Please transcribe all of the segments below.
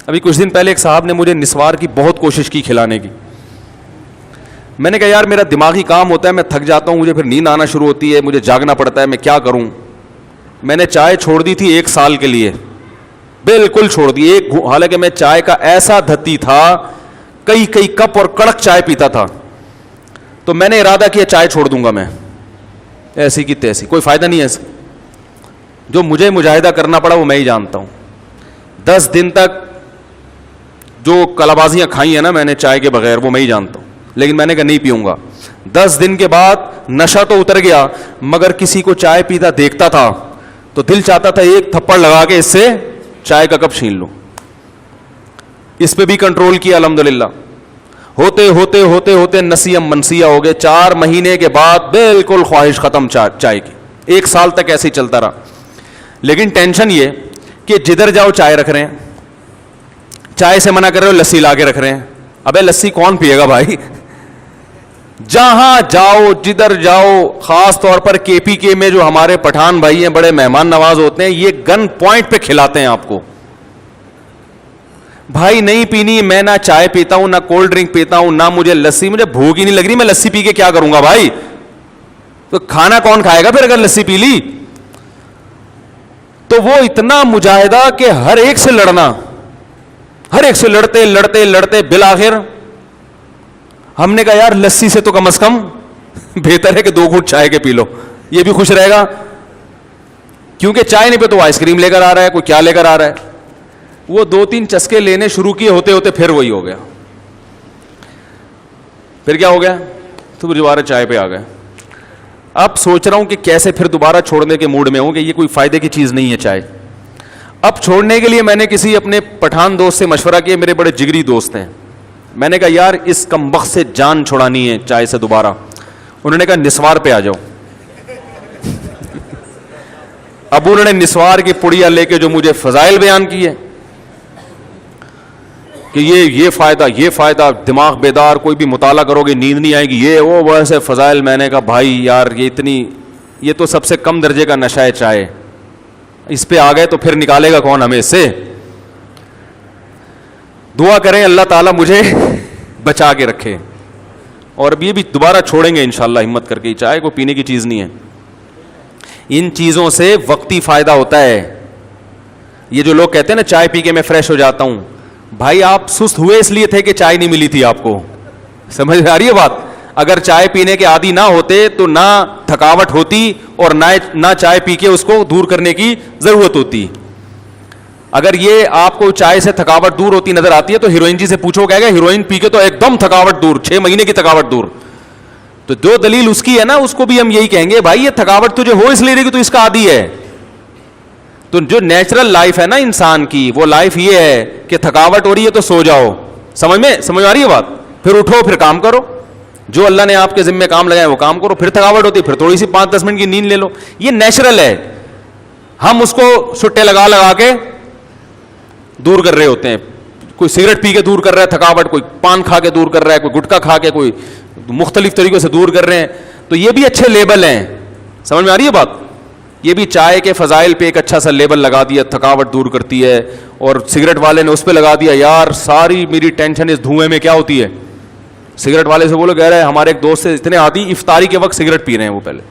ابھی کچھ دن پہلے ایک صاحب نے مجھے نسوار کی بہت کوشش کی کھلانے کی. میں نے کہا یار میرا دماغی کام ہوتا ہے, میں تھک جاتا ہوں, مجھے پھر نیند آنا شروع ہوتی ہے, مجھے جاگنا پڑتا ہے, میں کیا کروں. میں نے چائے چھوڑ دی تھی 1 سال کے لیے, بالکل چھوڑ دی. حالانکہ میں چائے کا ایسا دھتی تھا, کئی کپ اور کڑک چائے پیتا تھا. تو میں نے ارادہ کیا چائے چھوڑ دوں گا میں, ایسی کی تیسی, کوئی فائدہ نہیں ہے اس. جو مجھے مجاہدہ کرنا پڑا وہ میں ہی جانتا ہوں. 10 دن تک جو کلابازیاں کھائی ہیں نا میں نے چائے کے بغیر, وہ میں ہی جانتا ہوں. لیکن میں نے کہا نہیں پیوں گا. 10 دن کے بعد نشہ تو اتر گیا, مگر کسی کو چائے پیتا دیکھتا تھا تو دل چاہتا تھا ایک تھپڑ لگا کے اس سے چائے کا کپ چھین لوں. اس پہ بھی کنٹرول کیا الحمدللہ. ہوتے ہوتے ہوتے ہوتے نسیم منسیہ ہو گئے. 4 مہینے کے بعد بالکل خواہش ختم چائے کی. 1 سال تک ایسے ہی چلتا رہا. لیکن ٹینشن یہ کہ جدھر جاؤ چائے رکھ رہے ہیں, چائے سے منع کر رہے ہو لسی لا کے رکھ رہے ہیں. ابے لسی کون پیے گا بھائی؟ جہاں جاؤ جدھر جاؤ, خاص طور پر کے پی کے میں جو ہمارے پٹھان بھائی ہیں بڑے مہمان نواز ہوتے ہیں, یہ گن پوائنٹ پہ کھلاتے ہیں آپ کو. بھائی نہیں پینی, میں نہ چائے پیتا ہوں, نہ کولڈ ڈرنک پیتا ہوں, نہ مجھے لسی, مجھے بھوک ہی نہیں لگ رہی, میں لسی پی کے کیا کروں گا بھائی؟ تو کھانا کون کھائے گا پھر اگر لسی پی لی؟ تو وہ اتنا مجاہدہ کہ ہر ایک سے لڑنا, ہر ایک سے لڑتے لڑتے لڑتے بالآخر ہم نے کہا یار لسی سے تو کم از کم بہتر ہے کہ 2 گھونٹ چائے کے پی لو, یہ بھی خوش رہے گا. کیونکہ چائے نہیں پہ تو آئس کریم لے کر آ رہا ہے, کوئی کیا لے کر آ رہا ہے. وہ 2-3 چسکے لینے شروع کیے, ہوتے ہوتے پھر وہی ہو گیا. پھر کیا ہو گیا, تو دوبارہ چائے پہ آ گئے. اب سوچ رہا ہوں کہ کیسے پھر دوبارہ چھوڑنے کے موڈ میں ہوں کہ یہ کوئی فائدے کی چیز نہیں ہے چائے. اب چھوڑنے کے لیے میں نے کسی اپنے پٹھان دوست سے مشورہ کیا, میرے بڑے جگری دوست ہیں. میں نے کہا یار اس کمبخت سے جان چھڑانی ہے چائے سے دوبارہ. انہوں نے کہا نسوار پہ آ جاؤ. اب انہوں نے نسوار کی پڑیا لے کے جو مجھے فضائل بیان کیے کہ یہ فائدہ, دماغ بیدار, کوئی بھی مطالعہ کرو گے نیند نہیں آئے گی, یہ وہ ویسے فضائل. میں نے کہا بھائی یار یہ تو سب سے کم درجے کا نشہ ہے چائے, اس پہ آ گئے تو پھر نکالے گا کون ہمیں اس سے؟ دعا کریں اللہ تعالیٰ مجھے بچا کے رکھے. اور اب یہ بھی دوبارہ چھوڑیں گے انشاءاللہ ہمت کر کے. چائے کو پینے کی چیز نہیں ہے. ان چیزوں سے وقتی فائدہ ہوتا ہے. یہ جو لوگ کہتے ہیں نا چائے پی کے میں فریش ہو جاتا ہوں, بھائی آپ سست ہوئے اس لیے تھے کہ چائے نہیں ملی تھی آپ کو. سمجھ آ رہی ہے بات؟ اگر چائے پینے کے عادی نہ ہوتے تو نہ تھکاوٹ ہوتی اور نہ چائے پی کے اس کو دور کرنے کی ضرورت ہوتی. اگر یہ آپ کو چائے سے تھکاوٹ دور ہوتی نظر آتی ہے تو ہیروئن جی سے پوچھو, کہے گا ہیروئن پی کے تو ایک دم تھکاوٹ دور, 6 مہینے کی تھکاوٹ دور. تو جو دلیل اس کی ہے نا اس کو بھی ہم یہی کہیں گے, بھائی یہ تھکاوٹ تجھے ہو اس لیے رہی کہ تو اس کا عادی ہے. تو جو نیچرل لائف ہے نا انسان کی, وہ لائف یہ ہے کہ تھکاوٹ ہو رہی ہے تو سو جاؤ. سمجھ آ رہی ہے بات؟ پھر اٹھو, پھر کام کرو, جو اللہ نے آپ کے ذمہ کام لگائے وہ کام کرو. پھر تھکاوٹ ہوتی ہے پھر تھوڑی سی 5-10 منٹ کی نیند لے لو. یہ نیچرل ہے. ہم اس کو چھٹے لگا کے دور کر رہے ہوتے ہیں. کوئی سگریٹ پی کے دور کر رہا ہے تھکاوٹ, کوئی پان کھا کے دور کر رہا ہے, کوئی گٹکا کھا کے, کوئی مختلف طریقوں سے دور کر رہے ہیں. تو یہ بھی اچھے لیبل ہیں. سمجھ میں آ رہی ہے بات؟ یہ بھی چائے کے فضائل پہ ایک اچھا سا لیبل لگا دیا, تھکاوٹ دور کرتی ہے. اور سگریٹ والے نے اس پہ لگا دیا, یار ساری میری ٹینشن اس دھوئیں میں کیا ہوتی ہے. سگریٹ والے سے بولو, کہہ رہے ہیں ہمارے ایک دوست سے اتنے عادی افطاری کے وقت سگریٹ پی رہے ہیں. وہ پہلے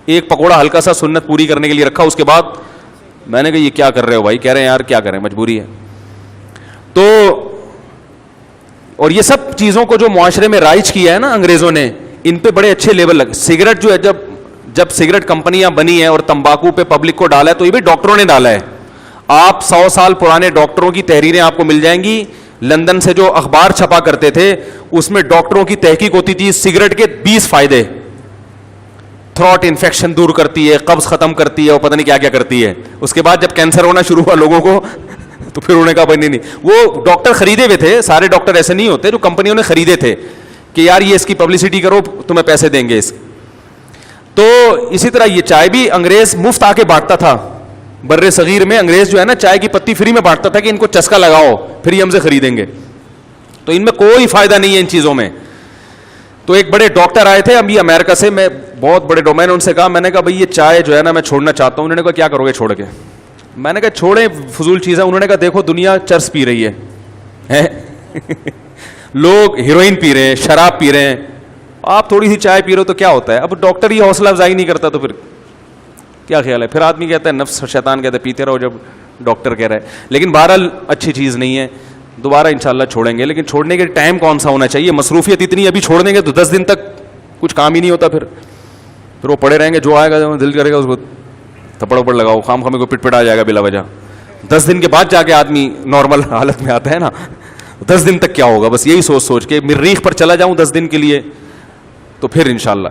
ایک پکوڑا ہلکا سا سنت پوری کرنے کے لیے رکھا, اس کے بعد میں نے کہا یہ کیا کر رہے ہو بھائی؟ کہہ رہے ہیں یار کیا کریں, مجبوری ہے. تو اور یہ سب چیزوں کو جو معاشرے میں رائج کیا ہے نا انگریزوں نے, ان پہ بڑے اچھے لیبل لگے. سگریٹ جو ہے جب سگریٹ کمپنیاں بنی ہیں اور تمباکو پہ پبلک کو ڈالا ہے تو یہ بھی ڈاکٹروں نے ڈالا ہے. آپ 100 سال پرانے ڈاکٹروں کی تحریریں آپ کو مل جائیں گی. لندن سے جو اخبار چھپا کرتے تھے اس میں ڈاکٹروں کی تحقیق ہوتی تھی سگریٹ کے 20 فائدے. تھروٹ انفیکشن دور کرتی ہے, قبض ختم کرتی ہے, اور پتہ نہیں کیا کیا کرتی ہے. اس کے بعد جب کینسر ہونا شروع ہوا لوگوں کو تو پھر انہوں نے کہا بھائی نہیں. وہ ڈاکٹر خریدے ہوئے تھے, سارے ڈاکٹر ایسے نہیں ہوتے, جو کمپنیوں نے خریدے تھے کہ یار یہ اس کی پبلسٹی کرو تمہیں پیسے دیں گے اس. تو اسی طرح یہ چائے بھی انگریز مفت آ کے بانٹتا تھا. بر صغیر میں انگریز جو ہے نا چائے کی پتی فری میں بانٹتا تھا کہ ان کو چسکا لگاؤ پھر یہ ہم سے خریدیں گے. تو ان میں کوئی فائدہ نہیں ہے ان چیزوں میں. تو ایک بڑے ڈاکٹر آئے تھے ابھی امریکہ سے, میں بہت بڑے ڈومین, ان سے کہا, میں نے کہا بھائی یہ چائے جو ہے نا میں چھوڑنا چاہتا ہوں. انہوں نے کہا کیا کرو گے چھوڑ کے؟ میں نے کہا چھوڑیں, فضول چیز ہے. انہوں نے کہا دیکھو دنیا چرس پی رہی ہے, لوگ ہیروئن پی رہے ہیں, شراب پی رہے ہیں, آپ تھوڑی سی چائے پی رہے ہو تو کیا ہوتا ہے؟ اب ڈاکٹر ہی حوصلہ افزائی نہیں کرتا تو پھر کیا خیال ہے؟ پھر آدمی کہتا ہے, نفس شیطان کہتا ہے پیتے رہو جب ڈاکٹر کہہ رہا ہے. لیکن بہرحال اچھی چیز نہیں ہے, دوبارہ انشاءاللہ چھوڑیں گے. لیکن چھوڑنے کے ٹائم کون سا ہونا چاہیے؟ مصروفیت اتنی, ابھی چھوڑ دیں گے تو 10 دن تک کچھ کام ہی نہیں ہوتا, پھر وہ پڑے رہیں گے, جو آئے گا دل کرے گا اس کو تھپڑ وپڑ لگاؤ, خام خامے کو پٹ پٹ آ جائے گا بلا وجہ. 10 دن کے بعد جا کے آدمی نارمل حالت میں آتا ہے نا. 10 دن تک کیا ہوگا؟ بس یہی سوچ کے مریخ پر چلا جاؤں 10 دن کے لیے, تو پھر انشاءاللہ